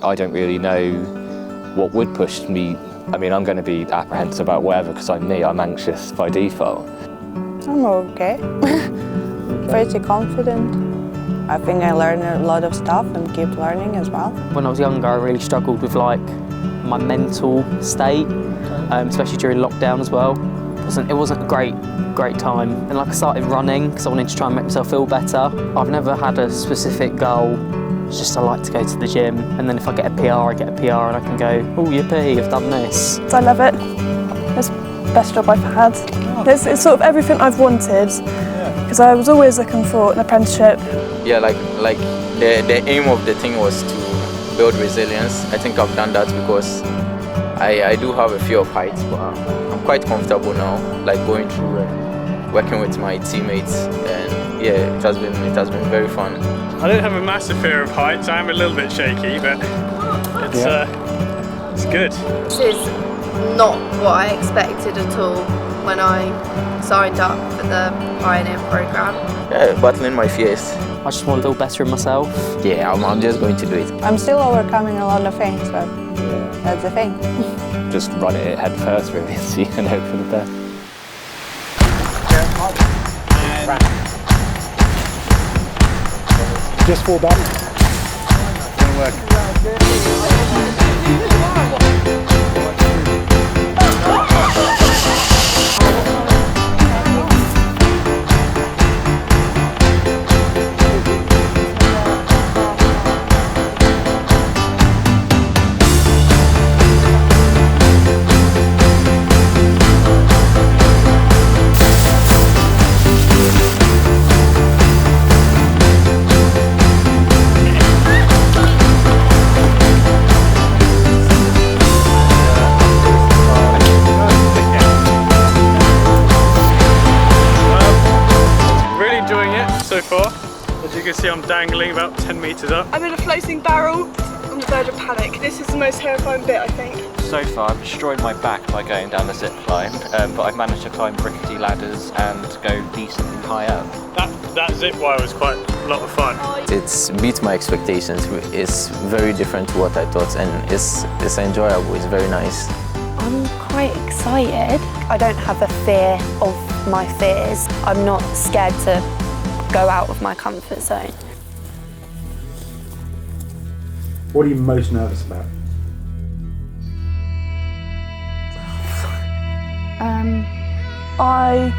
I don't really know what would push me. I mean, I'm going to be apprehensive about whatever because I'm me, I'm anxious by default. I'm okay. Pretty confident. I think I learned a lot of stuff and keep learning as well. When I was younger, I really struggled with like my mental state, especially during lockdown as well. It wasn't a great time. And like I started running because I wanted to try and make myself feel better. I've never had a specific goal. It's just I like to go to the gym, and then if I get a PR, I get a PR and I can go, oh yippee, I've done this. I love it. It's the best job I've had. It's sort of everything I've wanted, because I was always looking for an apprenticeship. Yeah, like the aim of the thing was to build resilience. I think I've done that because I do have a fear of heights, but I'm quite comfortable now, like going through working with my teammates, and yeah, it has been very fun. I don't have a massive fear of heights. I am a little bit shaky, but it's good. This is not what I expected at all when I signed up for the Pioneer programme. Yeah, battling my fears. I just want to feel better in myself. Yeah, I'm just going to do it. I'm still overcoming a lot of things, but that's the thing. Just run it head first really and see and hope for the best. Just fall back. Gonna work. So far, as you can see, I'm dangling about 10 metres up. I'm in a floating barrel on the verge of panic. This is the most terrifying bit, I think. So far, I've destroyed my back by going down the zip line, but I've managed to climb rickety ladders and go decently high up. That zip wire was quite a lot of fun. It's beat my expectations. It's very different to what I thought, and it's enjoyable. It's very nice. I'm quite excited. I don't have a fear of my fears. I'm not scared to go out of my comfort zone. What are you most nervous about? I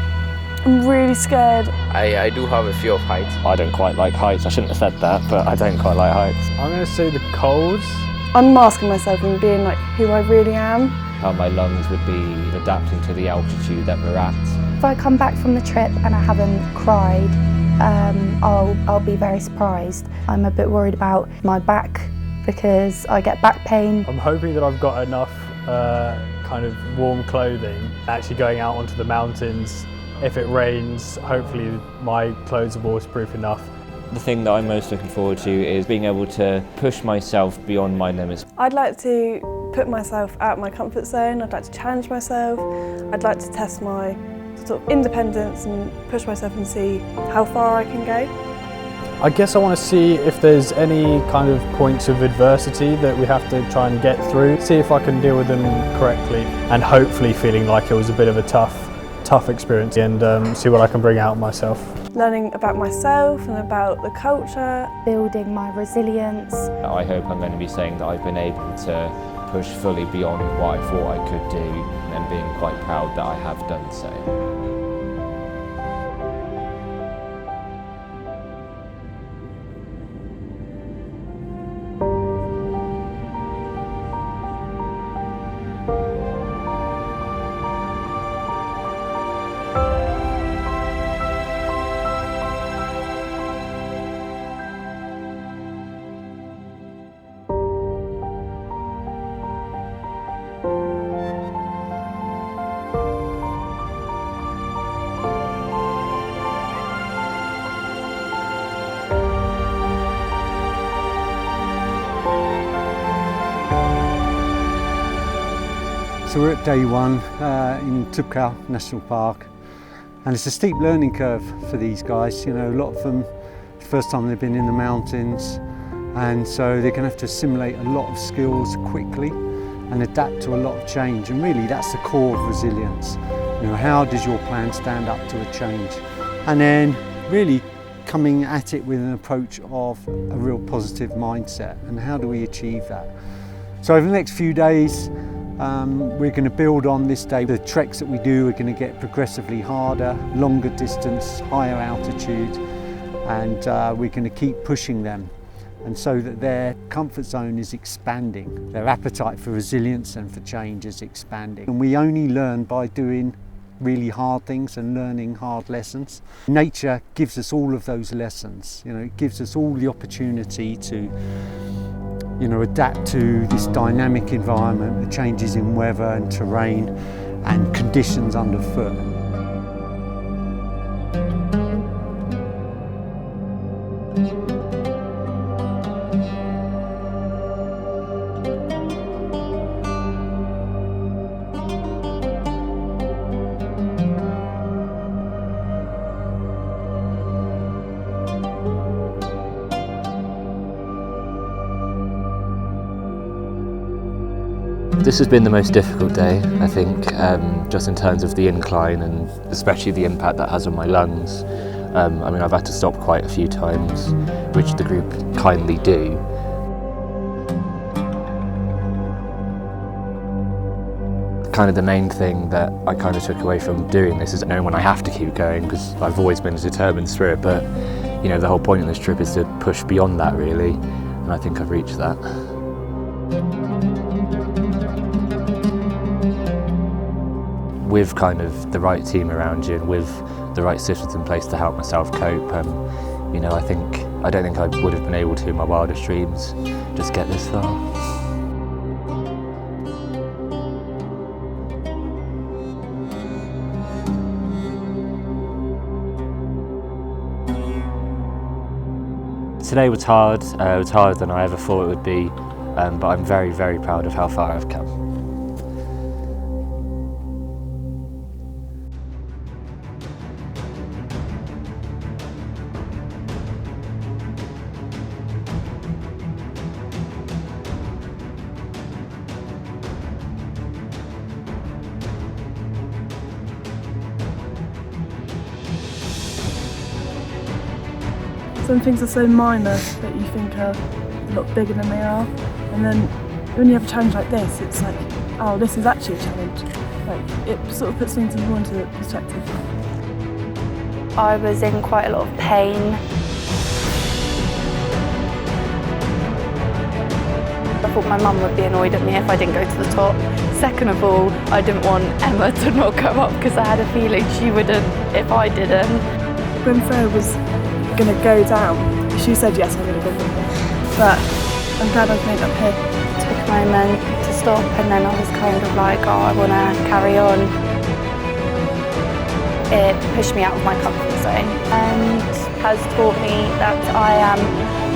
am really scared. I do have a fear of heights. I don't quite like heights. I shouldn't have said that, but I don't quite like heights. I'm going to say the cold. I'm masking myself and being like who I really am. How my lungs would be adapting to the altitude that we're at. If I come back from the trip and I haven't cried, I'll be very surprised. I'm a bit worried about my back because I get back pain. I'm hoping that I've got enough kind of warm clothing. Actually going out onto the mountains, if it rains, hopefully my clothes are waterproof enough. The thing that I'm most looking forward to is being able to push myself beyond my limits. I'd like to put myself out of my comfort zone. I'd like to challenge myself. I'd like to test my sort of independence and push myself and see how far I can go. I guess I want to see if there's any kind of points of adversity that we have to try and get through, see if I can deal with them correctly, and hopefully feeling like it was a bit of a tough experience, and see what I can bring out of myself. Learning about myself and about the culture. Building my resilience. I hope I'm going to be saying that I've been able to push fully beyond what I thought I could do, and being quite proud that I have done so. So we're at day one in Toubkal National Park, and it's a steep learning curve for these guys. You know, a lot of them, the first time they've been in the mountains, And so they're going to have to assimilate a lot of skills quickly and adapt to a lot of change. And really that's the core of resilience. You know, how does your plan stand up to a change? And then really coming at it with an approach of a real positive mindset, and how do we achieve that? So over the next few days, we're going to build on this day. The treks that we do are going to get progressively harder, longer distance, higher altitude, and we're going to keep pushing them, and so that their comfort zone is expanding. Their appetite for resilience and for change is expanding. And we only learn by doing really hard things and learning hard lessons. Nature gives us all of those lessons. You know, it gives us all the opportunity to, you know, adapt to this dynamic environment, the changes in weather and terrain and conditions underfoot. This has been the most difficult day, I think, just in terms of the incline and especially the impact that has on my lungs. I mean, I've had to stop quite a few times, which the group kindly do. Kind of the main thing that I kind of took away from doing this is knowing when I have to keep going, because I've always been determined through it, but you know, the whole point of this trip is to push beyond that really, and I think I've reached that. With kind of the right team around you and with the right systems in place to help myself cope, you know, I don't think I would have been able to in my wildest dreams just get this far. Today was hard. It was harder than I ever thought it would be, but I'm very, very proud of how far I've come. Some things are so minor that you think are a lot bigger than they are, and then when you have a challenge like this, it's like, oh, this is actually a challenge. Like, it sort of puts things more into perspective. I was in quite a lot of pain. I thought my mum would be annoyed at me if I didn't go to the top. Second of all, I didn't want Emma to not go up because I had a feeling she wouldn't if I didn't. When Freya was going to go down, she said, yes, I'm going to go with her. But I'm glad I've made that here. It took a moment to stop, and then I was kind of like, oh, I want to carry on. It pushed me out of my comfort zone and has taught me that I am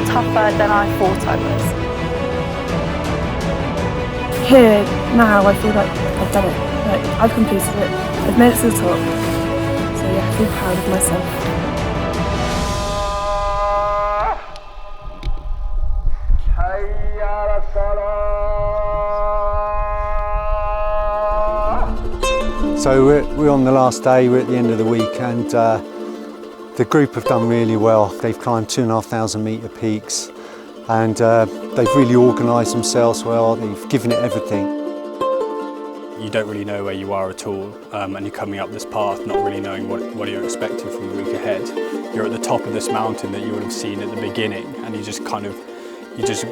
tougher than I thought I was. Here, now, I feel like I've done it. Like, I've completed it. I've made it to the top. So yeah, I feel proud of myself. So we're on the last day, we're at the end of the week, and the group have done really well. They've climbed 2,500 metre peaks, and they've really organised themselves well. They've given it everything. You don't really know where you are at all, and you're coming up this path not really knowing what you're expecting from the week ahead. You're at the top of this mountain that you would have seen at the beginning, and you just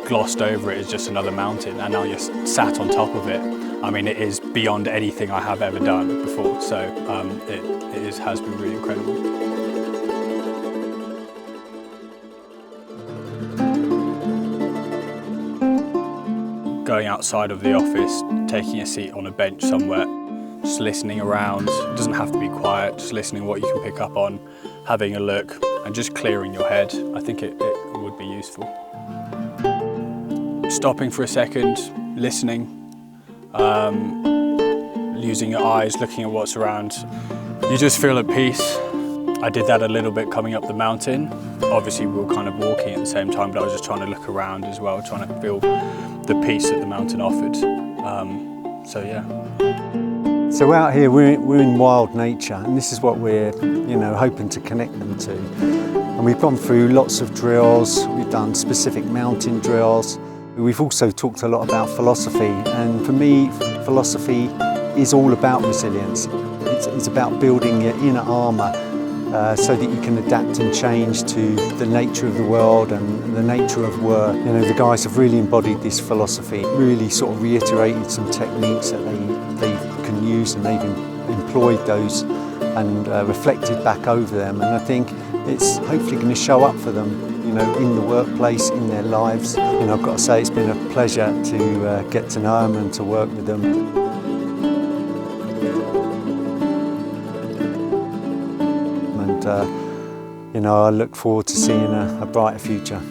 glossed over it as just another mountain, and now you're sat on top of it. I mean, it is beyond anything I have ever done before, so it has been really incredible. Going outside of the office, taking a seat on a bench somewhere, just listening around. It doesn't have to be quiet, just listening what you can pick up on, having a look, and just clearing your head. I think it would be useful. Stopping for a second, listening, using your eyes, looking at what's around. You just feel at peace. I did that a little bit coming up the mountain. Obviously we were kind of walking at the same time, but I was just trying to look around as well, trying to feel the peace that the mountain offered. So yeah. So out here we're in wild nature, and this is what we're hoping to connect them to. And we've gone through lots of drills, we've done specific mountain drills. We've also talked a lot about philosophy, and for me philosophy is all about resilience. It's about building your inner armour so that you can adapt and change to the nature of the world and the nature of work. The guys have really embodied this philosophy, really sort of reiterated some techniques that they can use, and they've employed those and reflected back over them. And I think it's hopefully going to show up for them, in the workplace, in their lives. I've got to say it's been a pleasure to get to know them and to work with them. And I look forward to seeing a brighter future.